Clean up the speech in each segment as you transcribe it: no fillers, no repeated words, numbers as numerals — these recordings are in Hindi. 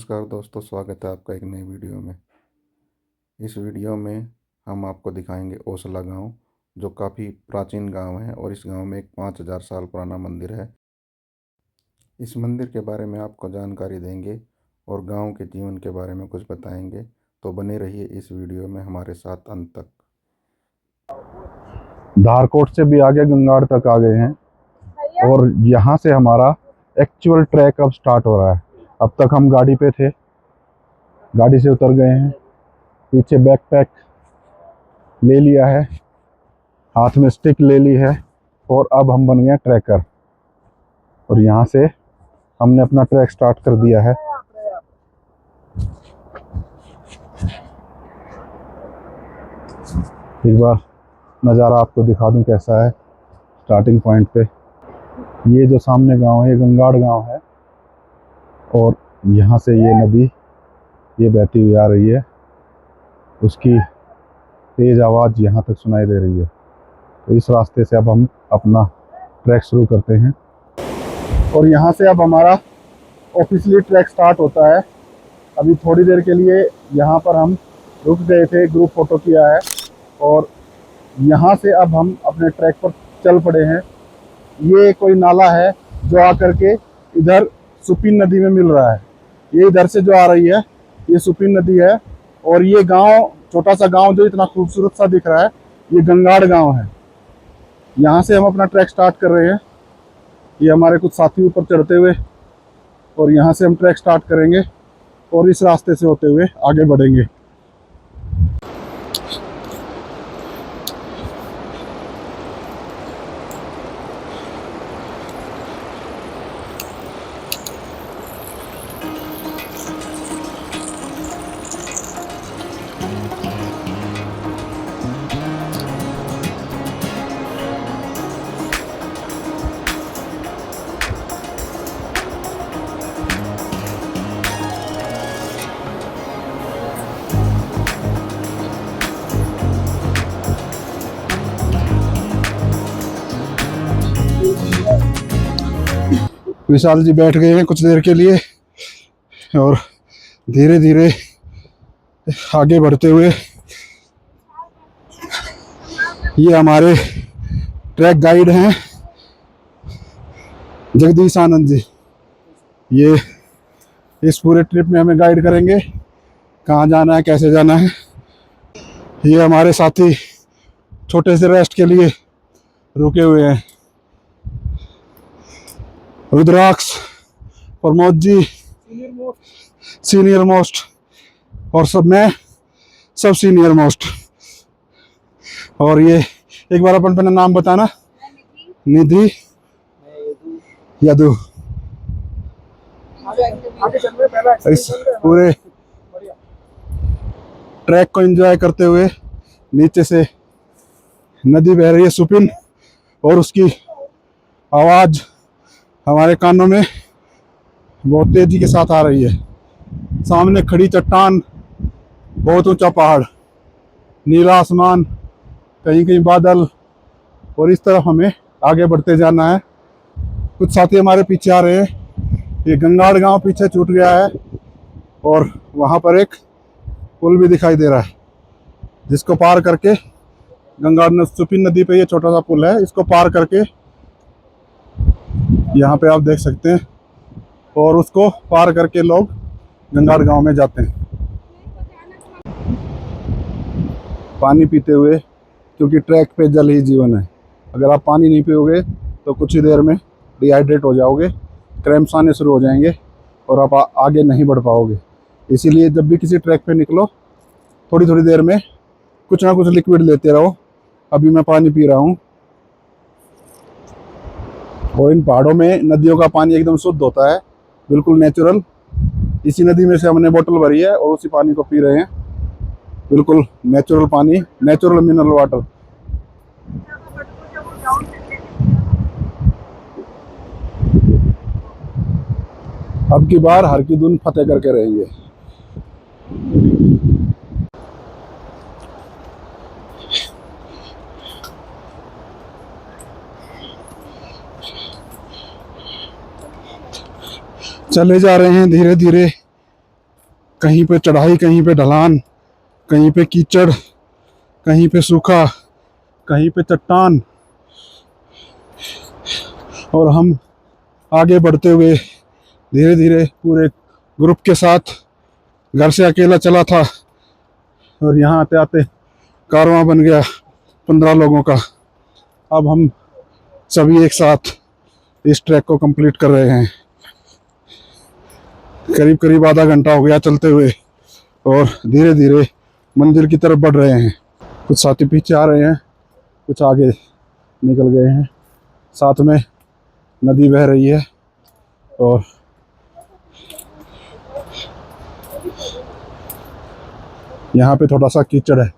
नमस्कार दोस्तों, स्वागत है आपका एक नई वीडियो में। इस वीडियो में हम आपको दिखाएंगे ओसला गांव, जो काफ़ी प्राचीन गांव है और इस गांव में एक 5000 साल पुराना मंदिर है। इस मंदिर के बारे में आपको जानकारी देंगे और गांव के जीवन के बारे में कुछ बताएंगे, तो बने रहिए इस वीडियो में हमारे साथ अंत तक। धारकोट से भी आगे गंगाड़ तक आ गए हैं और यहाँ से हमारा एक्चुअल ट्रैक अब स्टार्ट हो रहा है। अब तक हम गाड़ी पे थे, गाड़ी से उतर गए हैं, पीछे बैकपैक ले लिया है, हाथ में स्टिक ले ली है और अब हम बन गए ट्रैकर। और यहाँ से हमने अपना ट्रैक स्टार्ट कर दिया है। एक बार नज़ारा आपको दिखा दूं कैसा है। स्टार्टिंग पॉइंट पे ये जो सामने गांव है, ये गंगाड़ गांव है और यहाँ से ये नदी ये बहती हुई आ रही है। उसकी तेज़ आवाज़ यहाँ तक सुनाई दे रही है। तो इस रास्ते से अब हम अपना ट्रैक शुरू करते हैं और यहाँ से अब हमारा ऑफिशियली ट्रैक स्टार्ट होता है। अभी थोड़ी देर के लिए यहाँ पर हम रुक गए थे, ग्रुप फोटो किया है और यहाँ से अब हम अपने ट्रैक पर चल पड़े हैं। ये कोई नाला है जो आकर के इधर सुपीन नदी में मिल रहा है। ये इधर से जो आ रही है ये सुपीन नदी है और ये गांव, छोटा सा गांव जो इतना खूबसूरत सा दिख रहा है, ये गंगाड़ गांव है। यहाँ से हम अपना ट्रैक स्टार्ट कर रहे हैं। ये हमारे कुछ साथी ऊपर चढ़ते हुए और यहाँ से हम ट्रैक स्टार्ट करेंगे और इस रास्ते से होते हुए आगे बढ़ेंगे। विशाल जी बैठ गए हैं कुछ देर के लिए और धीरे धीरे आगे बढ़ते हुए ये हमारे ट्रैक गाइड हैं जगदीश आनंद जी। ये इस पूरे ट्रिप में हमें गाइड करेंगे, कहाँ जाना है, कैसे जाना है। ये हमारे साथी छोटे से रेस्ट के लिए रुके हुए हैं। रुद्राक्ष, प्रमोद जी सीनियर मोस्ट और मैं सब सीनियर मोस्ट। और ये एक बार अपन अपना नाम बताना। निधि, यदु। इस पूरे ट्रैक को एंजॉय करते हुए नीचे से नदी बह रही है सुपिन और उसकी आवाज़ हमारे कानों में बहुत तेजी के साथ आ रही है। सामने खड़ी चट्टान, बहुत ऊंचा पहाड़, नीला आसमान, कहीं कहीं बादल और इस तरफ हमें आगे बढ़ते जाना है। कुछ साथी हमारे पीछे आ रहे हैं। ये गंगाड़ गांव पीछे छूट गया है और वहाँ पर एक पुल भी दिखाई दे रहा है जिसको पार करके गंगाड़ सुपिन नदी पे ये छोटा सा पुल है, इसको पार करके यहाँ पे आप देख सकते हैं और उसको पार करके लोग गंगाड़ गांव में जाते हैं पानी पीते हुए, क्योंकि ट्रैक पे जल ही जीवन है। अगर आप पानी नहीं पियोगे तो कुछ ही देर में डिहाइड्रेट हो जाओगे, क्रैम्प्स आने शुरू हो जाएंगे और आप आगे नहीं बढ़ पाओगे। इसीलिए जब भी किसी ट्रैक पे निकलो थोड़ी थोड़ी देर में कुछ ना कुछ लिक्विड लेते रहो। अभी मैं पानी पी रहा हूँ और इन पहाड़ों में नदियों का पानी एकदम शुद्ध होता है, बिल्कुल नेचुरल। इसी नदी में से हमने बोतल भरी है और उसी पानी को पी रहे हैं। बिल्कुल नेचुरल पानी, नेचुरल मिनरल वाटर। अब की बार हर की धुन फतेह करके रहेंगे। चले जा रहे हैं धीरे धीरे कहीं पे चढ़ाई, कहीं पे ढलान, कहीं पे कीचड़, कहीं पे सूखा, कहीं पे चट्टान। और हम आगे बढ़ते हुए धीरे धीरे पूरे ग्रुप के साथ, घर से अकेला चला था और यहाँ आते आते कारवां बन गया 15 लोगों का। अब हम सभी एक साथ इस ट्रैक को कंप्लीट कर रहे हैं। करीब करीब आधा घंटा हो गया चलते हुए और धीरे धीरे मंदिर की तरफ बढ़ रहे हैं। कुछ साथी पीछे आ रहे हैं, कुछ आगे निकल गए हैं। साथ में नदी बह रही है और यहाँ पे थोड़ा सा कीचड़ है।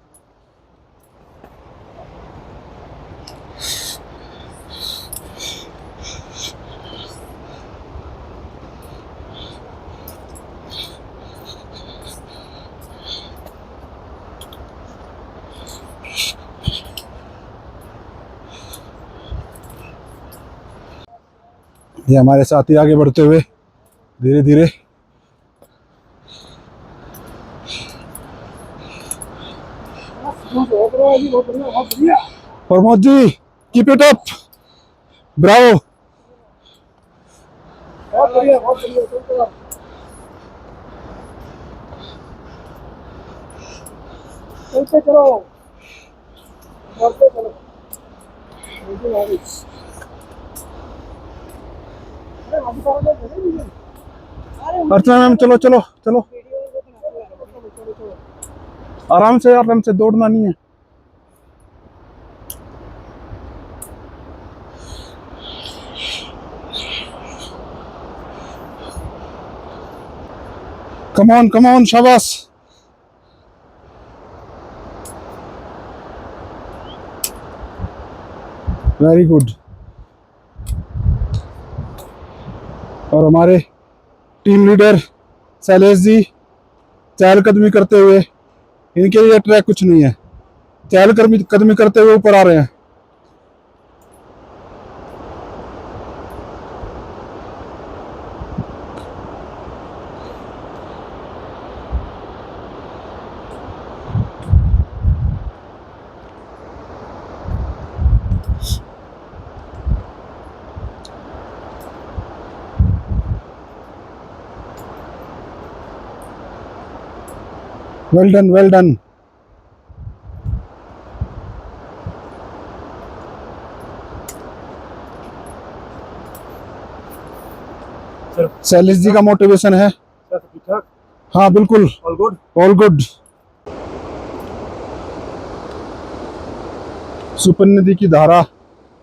ये हमारे साथी आगे बढ़ते हुए धीरे धीरे Pramod ji, keep it up, Bravo. बहुत बढ़िया, बहुत बढ़िया। चलते चलो, चलते चलो। अर्चना मैम, चलो चलो चलो, आराम से, दौड़ना नहीं है। कम ऑन, शाबाश। Very good. और हमारे टीम लीडर शैलेश जी चहलकदमी करते हुए, इनके लिए ट्रैक कुछ नहीं है, चहलकदमी करते हुए ऊपर आ रहे हैं। Well done, well done. Shailesh ji का मोटिवेशन है। हाँ बिल्कुल, ऑल गुड, ऑल गुड। सुपन नदी की धारा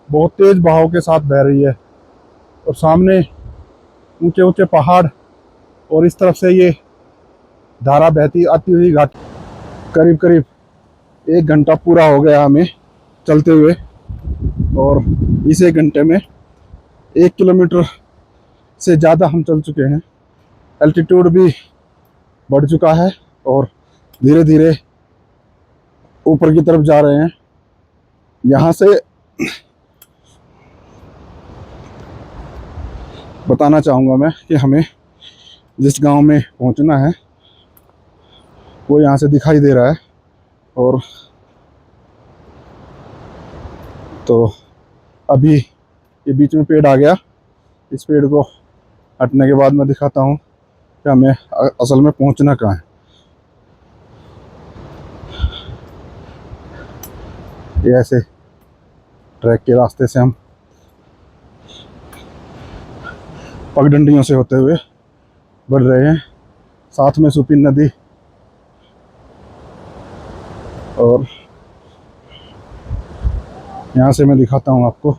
बहुत तेज बहाव के साथ बह रही है और सामने ऊंचे ऊंचे पहाड़ और इस तरफ से ये धारा बहती आती हुई घाट। करीब करीब 1 घंटा पूरा हो गया हमें चलते हुए और इस 1 घंटे में 1 किलोमीटर से ज़्यादा हम चल चुके हैं। एल्टीट्यूड भी बढ़ चुका है और धीरे धीरे ऊपर की तरफ जा रहे हैं। यहाँ से बताना चाहूँगा मैं कि हमें जिस गांव में पहुँचना है वो यहाँ से दिखाई दे रहा है। और तो अभी ये बीच में पेड़ आ गया, इस पेड़ को हटने के बाद मैं दिखाता हूँ कि हमें असल में पहुँचना कहाँ है। ये ऐसे ट्रैक के रास्ते से हम पगडंडियों से होते हुए बढ़ रहे हैं, साथ में सुपिन नदी। और यहाँ से मैं दिखाता हूँ आपको,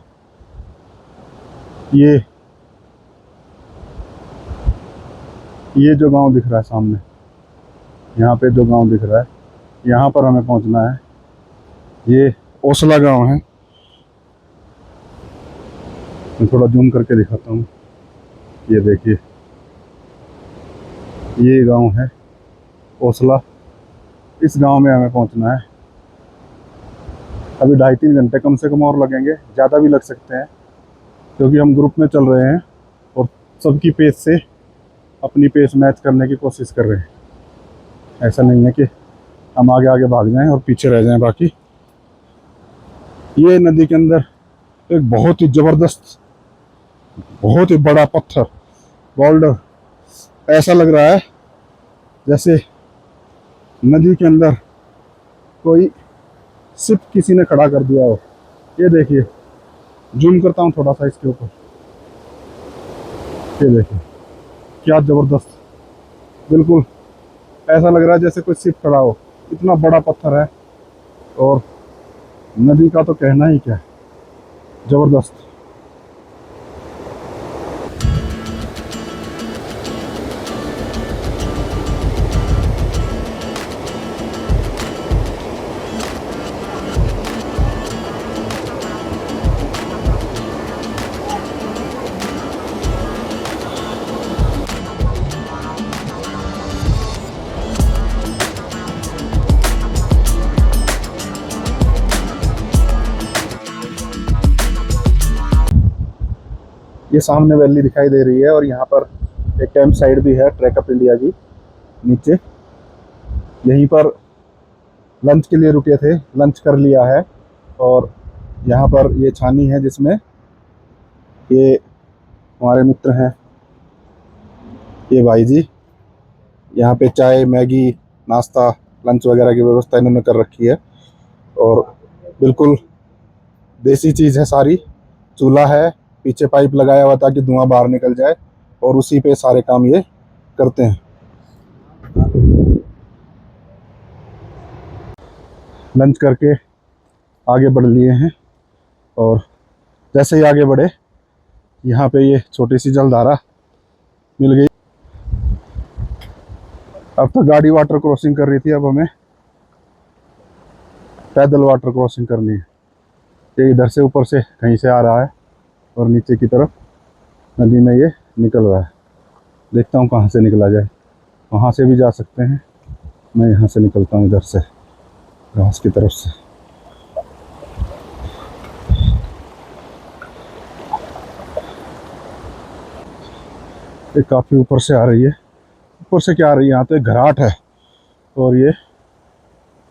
ये जो गांव दिख रहा है सामने, यहाँ पे जो गांव दिख रहा है, यहाँ पर हमें पहुँचना है। ये ओसला गांव है। मैं थोड़ा जूम करके दिखाता हूँ, ये देखिए, ये गांव है ओसला। इस गांव में हमें पहुंचना है। अभी 2.5-3 घंटे कम से कम और लगेंगे, ज़्यादा भी लग सकते हैं क्योंकि हम ग्रुप में चल रहे हैं और सबकी पेस से अपनी पेस मैच करने की कोशिश कर रहे हैं। ऐसा नहीं है कि हम आगे आगे भाग जाएं और पीछे रह जाएं बाकी। ये नदी के अंदर एक बहुत ही ज़बरदस्त, बहुत ही बड़ा पत्थर, बोल्डर, ऐसा लग रहा है जैसे नदी के अंदर कोई शिप किसी ने खड़ा कर दिया हो। ये देखिए, जूम करता हूँ थोड़ा सा इसके ऊपर, ये देखिए क्या ज़बरदस्त, बिल्कुल ऐसा लग रहा है जैसे कोई शिप खड़ा हो। इतना बड़ा पत्थर है और नदी का तो कहना ही क्या है, ज़बरदस्त। ये सामने वैली दिखाई दे रही है और यहाँ पर एक कैंप साइट भी है ट्रैकअप इंडिया की नीचे। यहीं पर लंच के लिए रुके थे, लंच कर लिया है और यहाँ पर ये छानी है जिसमें ये हमारे मित्र हैं, ये भाई जी, यहाँ पे चाय, मैगी, नाश्ता, लंच वगैरह की व्यवस्था इन्होंने कर रखी है और बिल्कुल देसी चीज़ है सारी। चूल्हा है, पीछे पाइप लगाया हुआ ताकि धुआं बाहर निकल जाए और उसी पे सारे काम ये करते हैं। लंच करके आगे बढ़ लिए हैं और जैसे ही आगे बढ़े यहाँ पे ये छोटी सी जलधारा मिल गई। अब तो गाड़ी वाटर क्रॉसिंग कर रही थी, अब हमें पैदल वाटर क्रॉसिंग करनी है। ये इधर से ऊपर से कहीं से आ रहा है और नीचे की तरफ नदी में ये निकल रहा है। देखता हूँ कहाँ से निकला जाए, वहाँ से भी जा सकते हैं। मैं यहाँ से निकलता हूँ, इधर से घास की तरफ से। ये काफ़ी ऊपर से आ रही है। ऊपर से क्या आ रही है, यहाँ तो एक घराट है और ये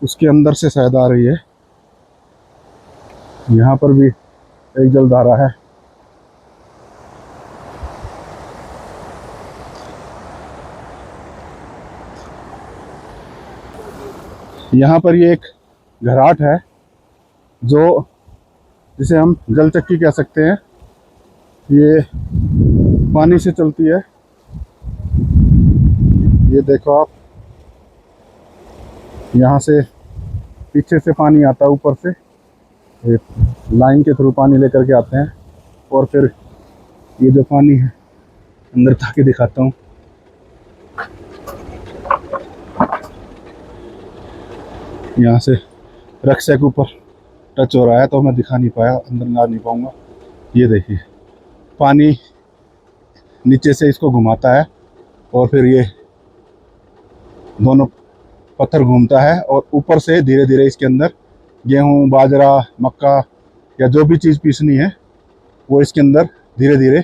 उसके अंदर से शायद आ रही है। यहाँ पर भी एक जलधारा है। यहाँ पर ये एक घराट है जो जिसे हम जल चक्की कह सकते हैं। ये पानी से चलती है। ये देखो आप, यहाँ से पीछे से पानी आता है, ऊपर से ये लाइन के थ्रू पानी लेकर के आते हैं और फिर ये जो पानी है अंदर ताकि दिखाता हूँ। यहाँ से रक्शा के ऊपर टच हो रहा है तो मैं दिखा नहीं पाया, अंदर ना नहीं पाऊँगा। ये देखिए पानी नीचे से इसको घुमाता है और फिर ये दोनों पत्थर घूमता है और ऊपर से धीरे धीरे इसके अंदर गेहूँ, बाजरा, मक्का या जो भी चीज़ पीसनी है वो इसके अंदर धीरे धीरे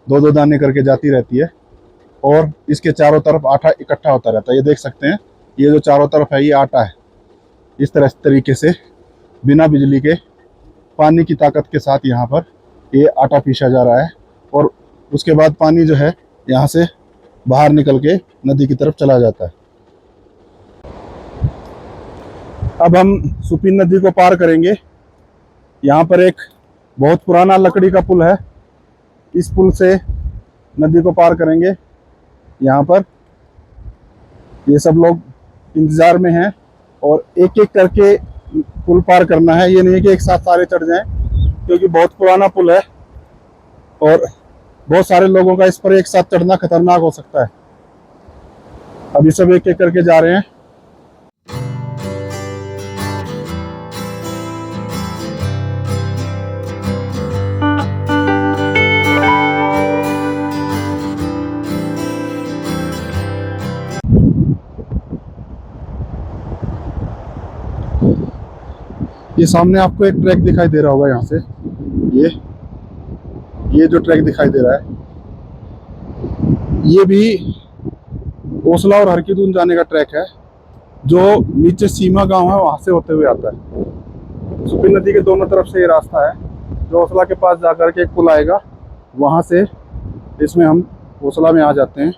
दो दो दाने करके जाती रहती है और इसके चारों तरफ आटा इकट्ठा होता रहता है। ये देख सकते हैं, ये जो चारों तरफ है ये आटा है। इस तरीके से बिना बिजली के पानी की ताकत के साथ यहाँ पर ये आटा पीसा जा रहा है और उसके बाद पानी जो है यहाँ से बाहर निकल के नदी की तरफ चला जाता है। अब हम सुपीन नदी को पार करेंगे। यहाँ पर एक बहुत पुराना लकड़ी का पुल है, इस पुल से नदी को पार करेंगे। यहाँ पर ये सब लोग इंतज़ार में हैं और एक एक करके पुल पार करना है। ये नहीं है कि एक साथ सारे चढ़ जाएं, क्योंकि बहुत पुराना पुल है और बहुत सारे लोगों का इस पर एक साथ चढ़ना खतरनाक हो सकता है। अभी सब एक एक करके जा रहे हैं। ये सामने आपको एक ट्रैक दिखाई दे रहा होगा, यहाँ से ये जो ट्रैक दिखाई दे रहा है ये भी ओसला और हरकीदुन जाने का ट्रैक है। जो नीचे सीमा गांव है वहां से होते हुए आता है। सुपी नदी के दोनों तरफ से ये रास्ता है। जो ओसला के पास जाकर के एक पुल आएगा, वहां से इसमें हम ओसला में आ जाते हैं।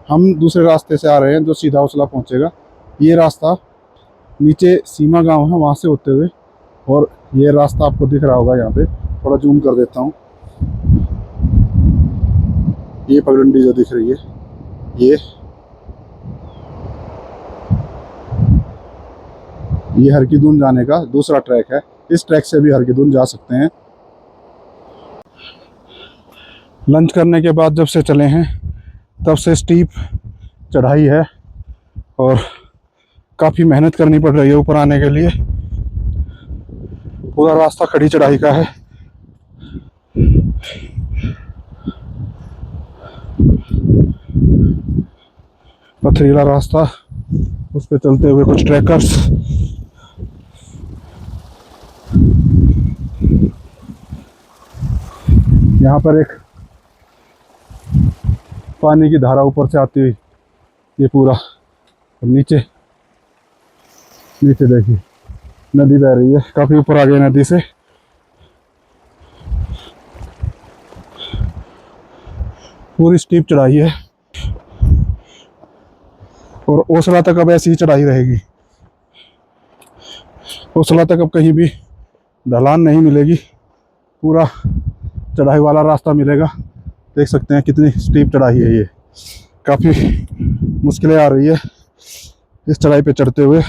हम दूसरे रास्ते से आ रहे हैं जो सीधा ओसला पहुंचेगा। ये रास्ता नीचे सीमा गांव है वहां से होते हुए, और ये रास्ता आपको दिख रहा होगा यहाँ पे, थोड़ा जूम कर देता हूँ। ये पगडंडी जो दिख रही है, ये हरकीदून जाने का दूसरा ट्रैक है। इस ट्रैक से भी हरकीदून जा सकते हैं। लंच करने के बाद जब से चले हैं तब से स्टीप चढ़ाई है और काफ़ी मेहनत करनी पड़ रही है ऊपर आने के लिए। पूरा रास्ता खड़ी चढ़ाई का है। पथरीला रास्ता, उस पर चलते हुए कुछ ट्रैकर्स। यहाँ पर एक पानी की धारा ऊपर से आती हुई, ये पूरा, और नीचे नीचे देखिए नदी बह रही है, काफी ऊपर आ गई नदी से। पूरी स्टीप चढ़ाई है और ओसला तक अब ऐसी ही चढ़ाई रहेगी। ओसला तक अब कहीं भी ढलान नहीं मिलेगी, पूरा चढ़ाई वाला रास्ता मिलेगा। देख सकते हैं कितनी स्टीप चढ़ाई है ये, काफ़ी मुश्किलें आ रही है इस चढ़ाई पे चढ़ते हुए।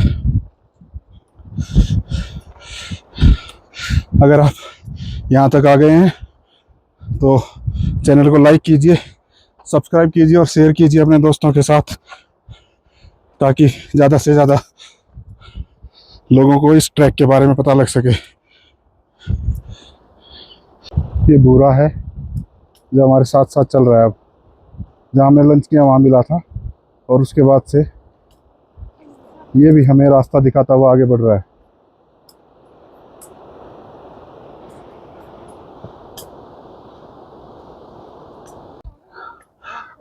अगर आप यहाँ तक आ गए हैं तो चैनल को लाइक कीजिए, सब्सक्राइब कीजिए और शेयर कीजिए अपने दोस्तों के साथ, ताकि ज़्यादा से ज़्यादा लोगों को इस ट्रैक के बारे में पता लग सके। ये बूरा है जो हमारे साथ साथ चल रहा है। अब जहाँ हमने लंच किया वहाँ मिला था, और उसके बाद से ये भी हमें रास्ता दिखाता हुआ आगे बढ़ रहा है।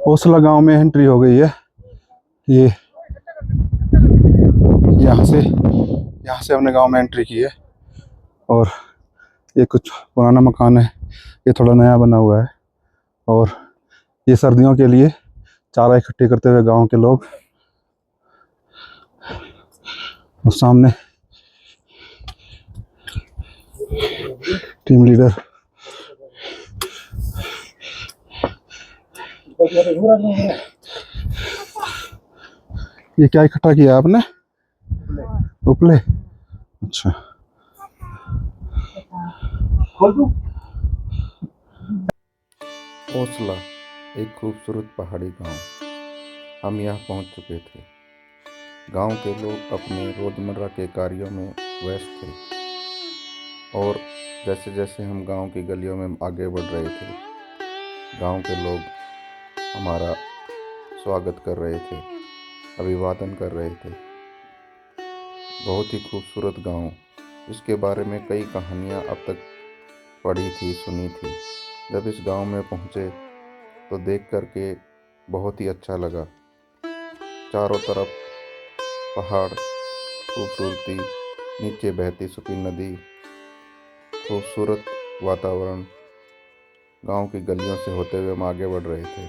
ओसला गांव में एंट्री हो गई है। ये यहाँ से हमने गांव में एंट्री की है, और ये कुछ पुराना मकान है, ये थोड़ा नया बना हुआ है। और ये सर्दियों के लिए चारा इकट्ठे करते हुए गांव के लोग। और सामने टीम लीडर। ये क्या इकट्ठा किया आपने? उपले। अच्छा, ओसला एक खूबसूरत पहाड़ी गांव। हम यहाँ पहुँच चुके थे। गांव के लोग अपने रोज़मर्रा के कार्यों में व्यस्त थे, और जैसे जैसे हम गांव की गलियों में आगे बढ़ रहे थे, गांव के लोग हमारा स्वागत कर रहे थे, अभिवादन कर रहे थे। बहुत ही खूबसूरत गांव, इसके बारे में कई कहानियाँ अब तक पढ़ी थी, सुनी थी। जब इस गांव में पहुँचे तो देख करके बहुत ही अच्छा लगा। चारों तरफ पहाड़, खूबसूरती, नीचे बहती सुपी नदी, खूबसूरत वातावरण। गांव की गलियों से होते हुए हम आगे बढ़ रहे थे।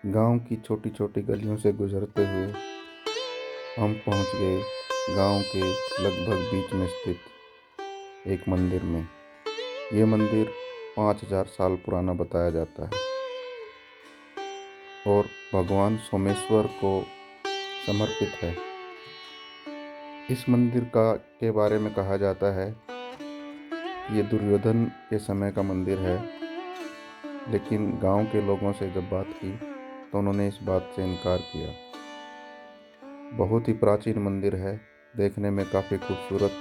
गांव की छोटी छोटी गलियों से गुजरते हुए हम पहुंच गए गांव के लगभग बीच में स्थित एक मंदिर में। ये मंदिर 5000 साल पुराना बताया जाता है और भगवान सोमेश्वर को समर्पित है। इस मंदिर के बारे में कहा जाता है कि ये दुर्योधन के समय का मंदिर है, लेकिन गांव के लोगों से जब बात की तो उन्होंने इस बात से इनकार किया। बहुत ही प्राचीन मंदिर है, देखने में काफ़ी खूबसूरत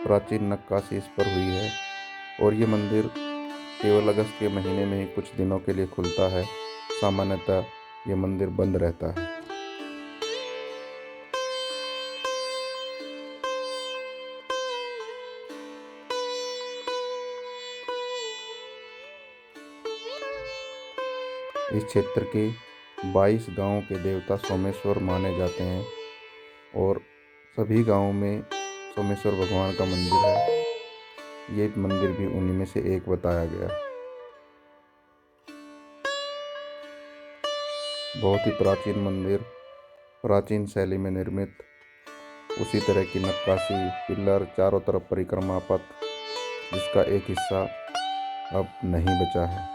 प्राचीन नक्काशी इस पर हुई है और ये मंदिर केवल अगस्त के महीने में ही कुछ दिनों के लिए खुलता है। सामान्यतः ये मंदिर बंद रहता है। इस क्षेत्र के 22 गांवों के देवता सोमेश्वर माने जाते हैं और सभी गांवों में सोमेश्वर भगवान का मंदिर है। ये मंदिर भी उन्हीं में से एक बताया गया। बहुत ही प्राचीन मंदिर, प्राचीन शैली में निर्मित, उसी तरह की नक्काशी, पिलर, चारों तरफ परिक्रमा पथ, जिसका एक हिस्सा अब नहीं बचा है।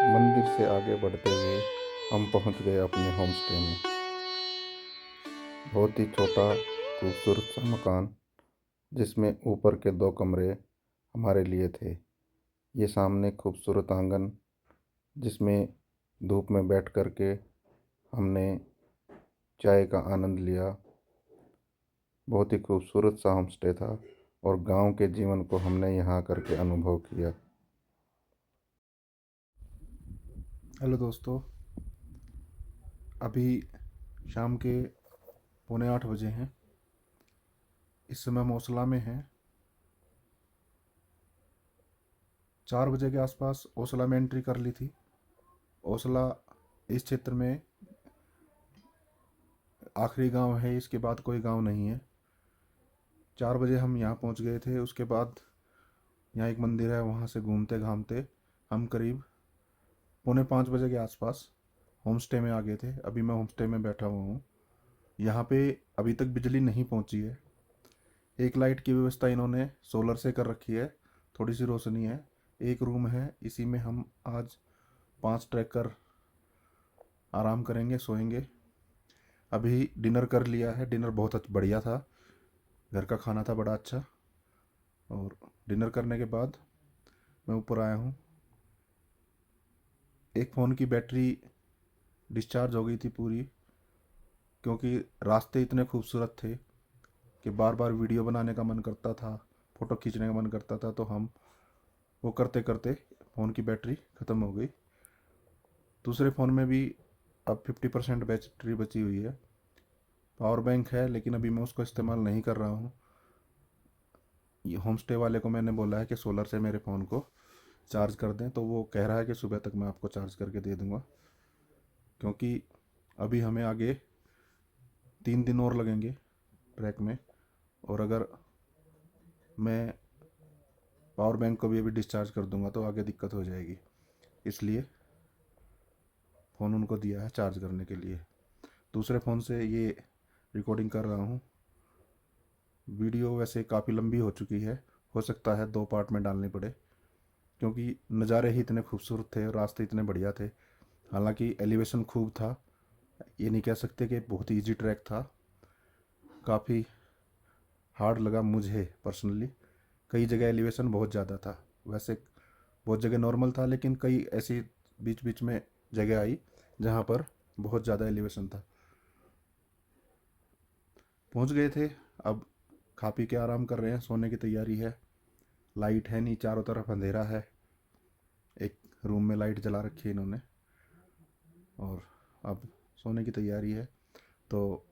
मंदिर से आगे बढ़ते हुए हम पहुंच गए अपने होम स्टे में। बहुत ही छोटा खूबसूरत सा मकान, जिसमें ऊपर के 2 कमरे हमारे लिए थे। ये सामने खूबसूरत आंगन, जिसमें धूप में बैठ कर के हमने चाय का आनंद लिया। बहुत ही खूबसूरत सा होम स्टे था और गांव के जीवन को हमने यहाँ करके अनुभव किया। हेलो दोस्तों, अभी शाम के 7:45 बजे हैं। इस समय हम ओसला में हैं। 4 बजे के आसपास ओसला में एंट्री कर ली थी। ओसला इस क्षेत्र में आखिरी गांव है, इसके बाद कोई गांव नहीं है। 4 बजे हम यहाँ पहुँच गए थे। उसके बाद यहाँ एक मंदिर है, वहाँ से घूमते घामते हम करीब 4:45 बजे के आसपास होम स्टे में आ गए थे। अभी मैं होम स्टे में बैठा हुआ हूँ। यहाँ पे अभी तक बिजली नहीं पहुँची है। एक लाइट की व्यवस्था इन्होंने सोलर से कर रखी है, थोड़ी सी रोशनी है। एक रूम है, इसी में हम आज 5 ट्रैकर आराम करेंगे, सोएंगे। अभी डिनर कर लिया है, डिनर बहुत बढ़िया था, घर का खाना था बड़ा अच्छा। और डिनर करने के बाद मैं ऊपर आया हूँ। एक फ़ोन की बैटरी डिस्चार्ज हो गई थी पूरी, क्योंकि रास्ते इतने खूबसूरत थे कि बार बार वीडियो बनाने का मन करता था, फ़ोटो खींचने का मन करता था, तो हम वो करते करते फ़ोन की बैटरी ख़त्म हो गई। दूसरे फ़ोन में भी अब 50% बैटरी बची हुई है। पावर बैंक है, लेकिन अभी मैं उसको इस्तेमाल नहीं कर रहा हूँ। ये होम स्टे वाले को मैंने बोला है कि सोलर से मेरे फ़ोन को चार्ज कर दें, तो वो कह रहा है कि सुबह तक मैं आपको चार्ज करके दे दूँगा, क्योंकि अभी हमें आगे 3 दिन और लगेंगे ट्रैक में। और अगर मैं पावर बैंक को भी अभी डिस्चार्ज कर दूंगा तो आगे दिक्कत हो जाएगी, इसलिए फ़ोन उनको दिया है चार्ज करने के लिए। दूसरे फ़ोन से ये रिकॉर्डिंग कर रहा हूँ। वीडियो वैसे काफ़ी लंबी हो चुकी है, हो सकता है 2 पार्ट में डालनी पड़े, क्योंकि नज़ारे ही इतने खूबसूरत थे और रास्ते इतने बढ़िया थे। हालांकि एलिवेशन खूब था, ये नहीं कह सकते कि बहुत ईजी ट्रैक था। काफ़ी हार्ड लगा मुझे पर्सनली। कई जगह एलिवेशन बहुत ज़्यादा था, वैसे बहुत जगह नॉर्मल था, लेकिन कई ऐसी बीच बीच में जगह आई जहाँ पर बहुत ज़्यादा एलिवेशन था। पहुँच गए थे, अब खा पी के आराम कर रहे हैं, सोने की तैयारी है। लाइट है नहीं, चारों तरफ अंधेरा है। एक रूम में लाइट जला रखी है इन्होंने, और अब सोने की तैयारी है। तो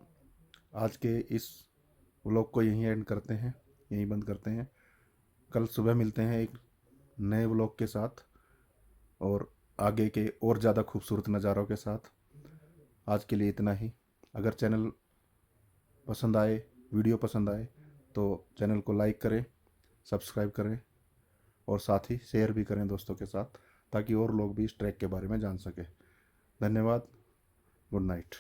आज के इस व्लॉग को यहीं एंड करते हैं, यहीं बंद करते हैं। कल सुबह मिलते हैं एक नए व्लॉग के साथ और आगे के और ज़्यादा खूबसूरत नज़ारों के साथ। आज के लिए इतना ही। अगर चैनल पसंद आए, वीडियो पसंद आए तो चैनल को लाइक करें, सब्सक्राइब करें और साथ ही शेयर भी करें दोस्तों के साथ, ताकि और लोग भी इस ट्रैक के बारे में जान सकें। धन्यवाद। Good night.